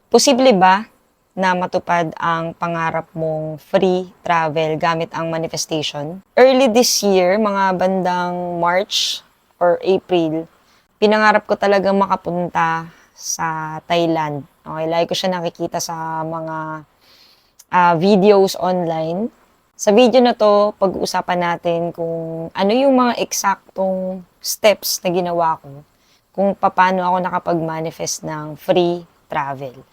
Posible ba na matupad ang pangarap mong free travel gamit ang manifestation? Early this year, mga bandang March or April, pinangarap ko talagang makapunta sa Thailand. Okay, lagi ko siya nakikita sa mga videos online. Sa video na to, pag-uusapan natin kung ano yung mga eksaktong steps na ginawa ko kung paano ako nakapag-manifest ng free travel.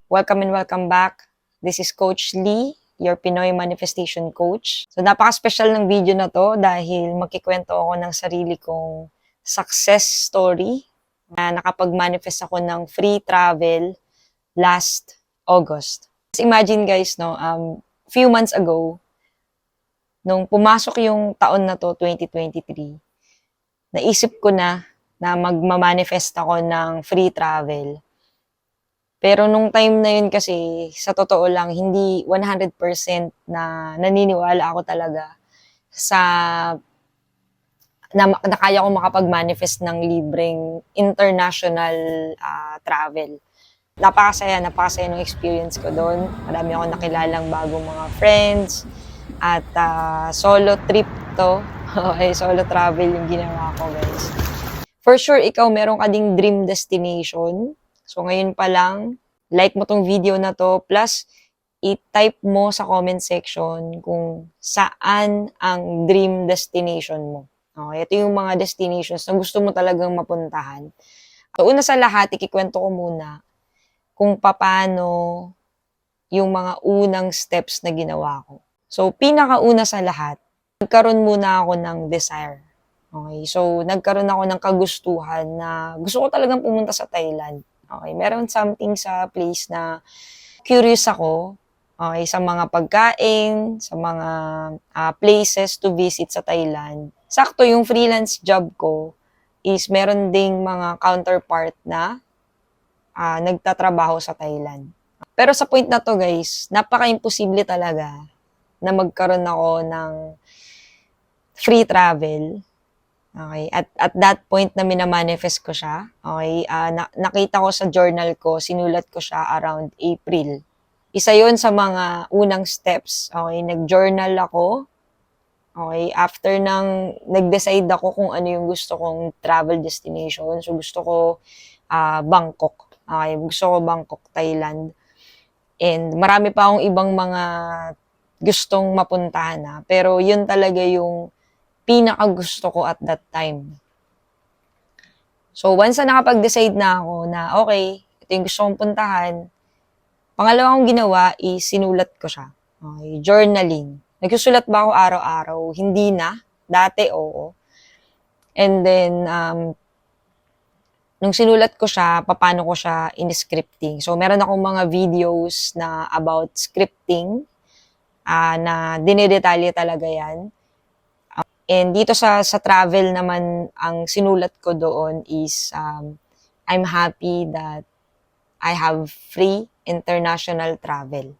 Welcome and welcome back. This is Coach Lee, your Pinoy Manifestation Coach. So napaka-special ng video na to dahil magkikwento ako ng sarili kong success story na nakapag-manifest ako ng free travel last August. Imagine guys, no, few months ago, nung pumasok yung taon na to, 2023, naisip ko na magmamanifest ako ng free travel. Pero nung time na yun kasi, sa totoo lang, hindi 100% na naniniwala ako talaga sa na kaya ko makapag-manifest ng libreng international travel. Napakasaya ng experience ko doon. Marami akong nakilalang bagong mga friends. At solo trip to. Okay, solo travel yung ginawa ko, guys. For sure, ikaw meron ka ding dream destination. So ngayon pa lang, like mo tong video na to. Plus, i-type mo sa comment section kung saan ang dream destination mo. Okay, ito yung mga destinations na gusto mo talagang mapuntahan. So una sa lahat, ikikwento ko muna kung paano yung mga unang steps na ginawa ko. So, pinakauna sa lahat, nagkaroon muna ako ng desire. Okay, so nagkaroon ako ng kagustuhan na gusto ko talagang pumunta sa Thailand. Okay, meron something sa place na curious ako. Okay, sa mga pagkain, sa mga places to visit sa Thailand. Sakto, yung freelance job ko is meron ding mga counterpart na nagtatrabaho sa Thailand. Pero sa point na to guys, napaka-imposible talaga na magkaroon ako ng free travel. Okay, at that point na minamanifest ko siya, okay, nakita ko sa journal ko, sinulat ko siya around April. Isa yon sa mga unang steps. Okay, nag-journal ako. Okay, after nag-decide ako kung ano yung gusto kong travel destination. So gusto ko Bangkok. Okay, gusto ko Bangkok, Thailand. And marami pa akong ibang mga gustong mapuntahan na. Pero yun talaga yung pinaka-gusto ko at that time. So once na nakapag-decide na ako na okay, ito yung gusto kong puntahan, pangalawa kong ginawa is sinulat ko siya. Okay, journaling. Nagsusulat ba ako araw-araw? Hindi na. Dati, oo. And then, nung sinulat ko siya, paano ko siya in-scripting. So, meron akong mga videos na about scripting, na dinedetalye talaga yan. And dito sa travel naman, ang sinulat ko doon is, I'm happy that I have free international travel.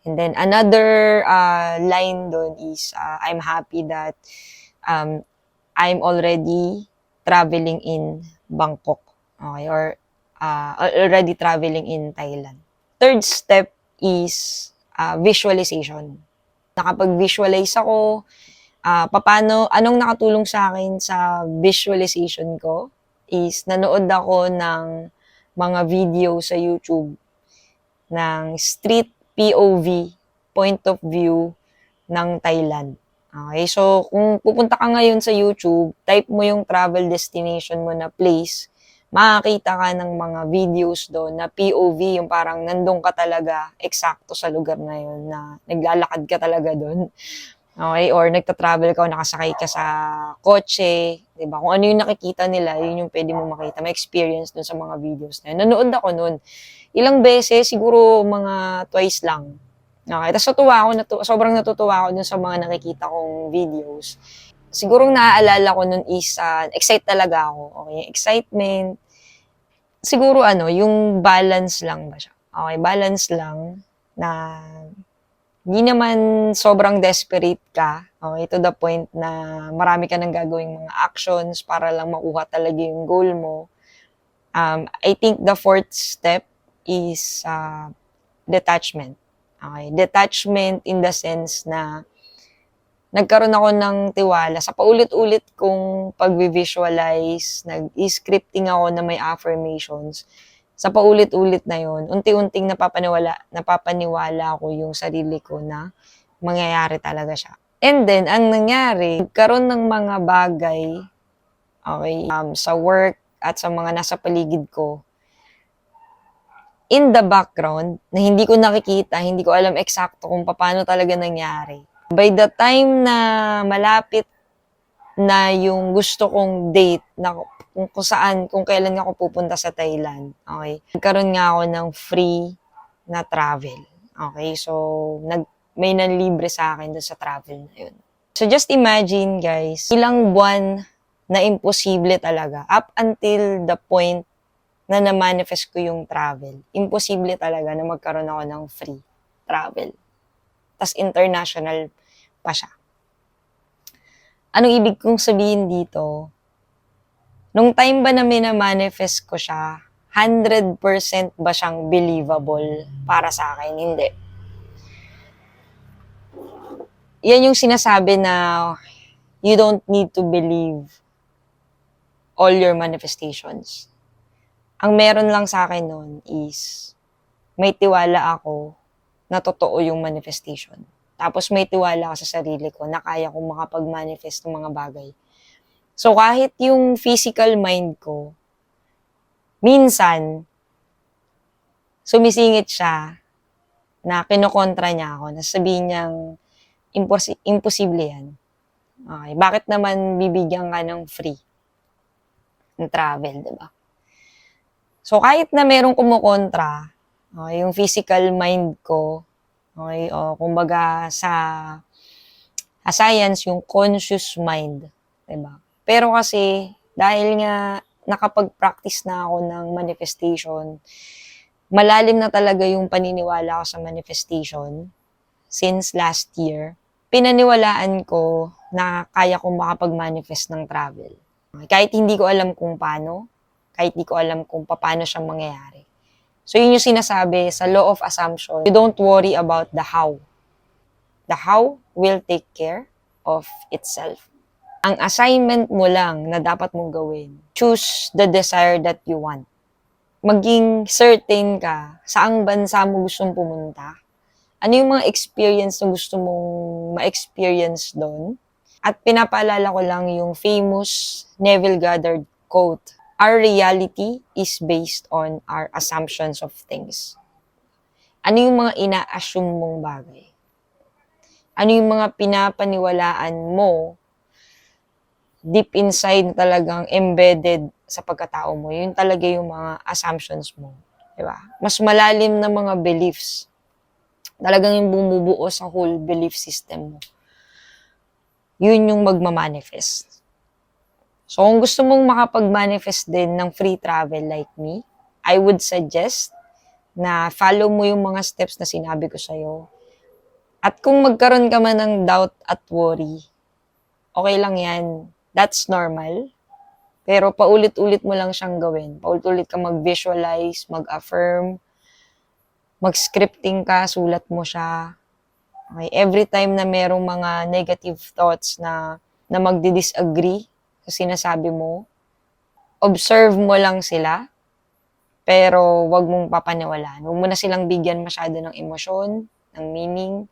And then another line doon is, I'm happy that I'm already traveling in Bangkok, okay, or already traveling in Thailand. Third step is visualization. Nakapag-visualize ako, anong nakatulong sa akin sa visualization ko is nanood ako ng mga video sa YouTube ng street POV, point of view ng Thailand. Okay, so kung pupunta ka ngayon sa YouTube, type mo yung travel destination mo na place, makakita ka ng mga videos doon na POV, yung parang nandun ka talaga eksakto sa lugar na yun, na naglalakad ka talaga doon. Okay, or nagta-travel ka o nakasakay ka sa kotse, 'di ba? Kung ano yung nakikita nila, yun yung pwede mo makita, may experience doon sa mga videos na yun. Nanood ako noon. Ilang beses, siguro mga twice lang. Okay, tapos sobrang natutuwa ako dun sa mga nakikita kong videos. Siguro naaalala ko nun is, excite talaga ako. Okay, excitement. Siguro yung balance lang ba siya? Okay, balance lang na hindi naman sobrang desperate ka. Okay, to the point na marami ka nang gagawing mga actions para lang makuha talaga yung goal mo. I think the fourth step is detachment. Okay? Detachment in the sense na nagkaroon ako ng tiwala sa paulit-ulit kong pag-visualize, nag-scripting ako na may affirmations. Sa paulit-ulit na yon, unti-unting napapaniwala ko yung sarili ko na mangyayari talaga siya. And then, ang nangyari, nagkaroon ng mga bagay, okay, sa work at sa mga nasa paligid ko, in the background, na hindi ko nakikita, hindi ko alam eksakto kung paano talaga nangyari. By the time na malapit na yung gusto kong date, na kung kailan ako pupunta sa Thailand, okay, nagkaroon nga ako ng free na travel. Okay, so, may nanlibre sa akin doon sa travel na yun. So, just imagine, guys, ilang buwan na imposible talaga, up until the point na na-manifest ko yung travel. Imposible talaga na magkaroon ako ng free travel. Tas international pa siya. Anong ibig kong sabihin dito? Nung time ba na mina-manifest ko siya, 100% ba siyang believable para sa akin? Hindi. Yan yung sinasabi na you don't need to believe all your manifestations. Ang meron lang sa akin nun is may tiwala ako na totoo yung manifestation. Tapos may tiwala ako sa sarili ko na kaya kong makapag-manifest ng mga bagay. So kahit yung physical mind ko, minsan, sumisingit siya na kinokontra niya ako, na sabihin niyang imposible yan. Okay, bakit naman bibigyan ka ng free ng travel, di ba? So kahit na merong kumukontra, okay, yung physical mind ko, okay, o kumbaga sa science, yung conscious mind, diba? Pero kasi, dahil nga nakapag-practice na ako ng manifestation, malalim na talaga yung paniniwala ko sa manifestation since last year, pinaniwalaan ko na kaya kong makapag-manifest ng travel. Kahit hindi ko alam kung paano, kahit hindi ko alam kung paano siya mangyayari. So, yun yung sinasabi sa law of assumption. You don't worry about the how. The how will take care of itself. Ang assignment mo lang na dapat mong gawin, choose the desire that you want. Maging certain ka saang bansa mo gustong pumunta. Ano yung mga experience na gusto mong ma-experience doon. At pinapaalala ko lang yung famous Neville Goddard quote. Our reality is based on our assumptions of things. Ano yung mga ina-assume mong bagay? Ano yung mga pinapaniwalaan mo deep inside na talagang embedded sa pagkatao mo? Yun talaga yung mga assumptions mo. Diba? Mas malalim na mga beliefs. Talagang yung bumubuo sa whole belief system mo. Yun yung magmamanifest. So, kung gusto mong makapag-manifest din ng free travel like me, I would suggest na follow mo yung mga steps na sinabi ko sa'yo. At kung magkaroon ka man ng doubt at worry, okay lang yan. That's normal. Pero paulit-ulit mo lang siyang gawin. Paulit-ulit ka mag-visualize, mag-affirm, mag-scripting ka, sulat mo siya. Okay? Every time na merong mga negative thoughts na magdi-disagree sa sinasabi mo, observe mo lang sila, pero wag mong papaniwalaan. Huwag mo na silang bigyan masyado ng emosyon, ng meaning.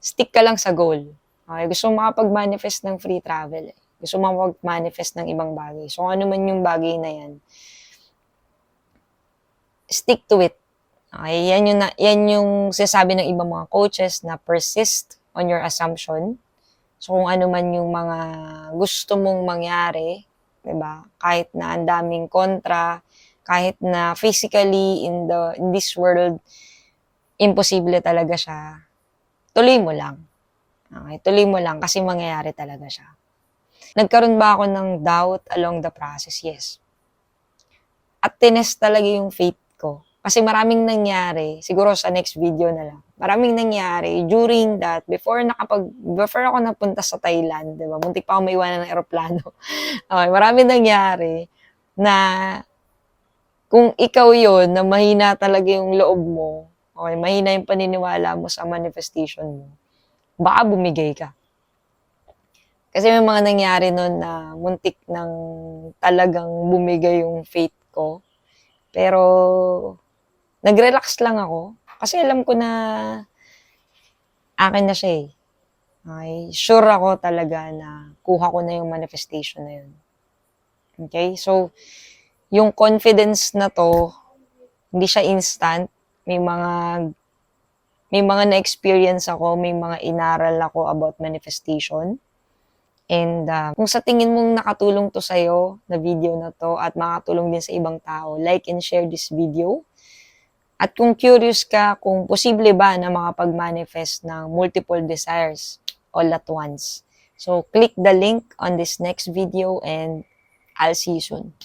Stick ka lang sa goal. Okay? Gusto mo makapag-manifest ng free travel. Gusto mo makapag-manifest ng ibang bagay. So, ano man yung bagay na yan, stick to it. Okay? Yan yung sinasabi ng ibang mga coaches na persist on your assumption. So, kung ano man yung mga gusto mong mangyari, diba? Kahit na ang daming kontra, kahit na physically in this world, imposible talaga siya, tuloy mo lang. Okay? Tuloy mo lang kasi mangyayari talaga siya. Nagkaroon ba ako ng doubt along the process? Yes. At tinest talaga yung faith ko. Kasi maraming nangyari, siguro sa next video na lang, maraming nangyari during that, before ako napunta sa Thailand, di ba? Muntik pa ako maiwanan ng eroplano. Okay, maraming nangyari na kung ikaw yon na mahina talaga yung loob mo, okay, mahina yung paniniwala mo sa manifestation mo, baka bumigay ka. Kasi may mga nangyari nun na muntik ng talagang bumigay yung faith ko. Pero nag-relax lang ako kasi alam ko na akin na siya eh. Okay? Sure ako talaga na kuha ko na yung manifestation na yun. Okay? So, yung confidence na to, hindi siya instant. May mga na-experience ako, may mga inaral ako about manifestation. And kung sa tingin mong nakatulong to sa'yo na video na to at makatulong din sa ibang tao, like and share this video. At kung curious ka kung posible ba na makapag-manifest ng multiple desires all at once. So, click the link on this next video and I'll see you soon.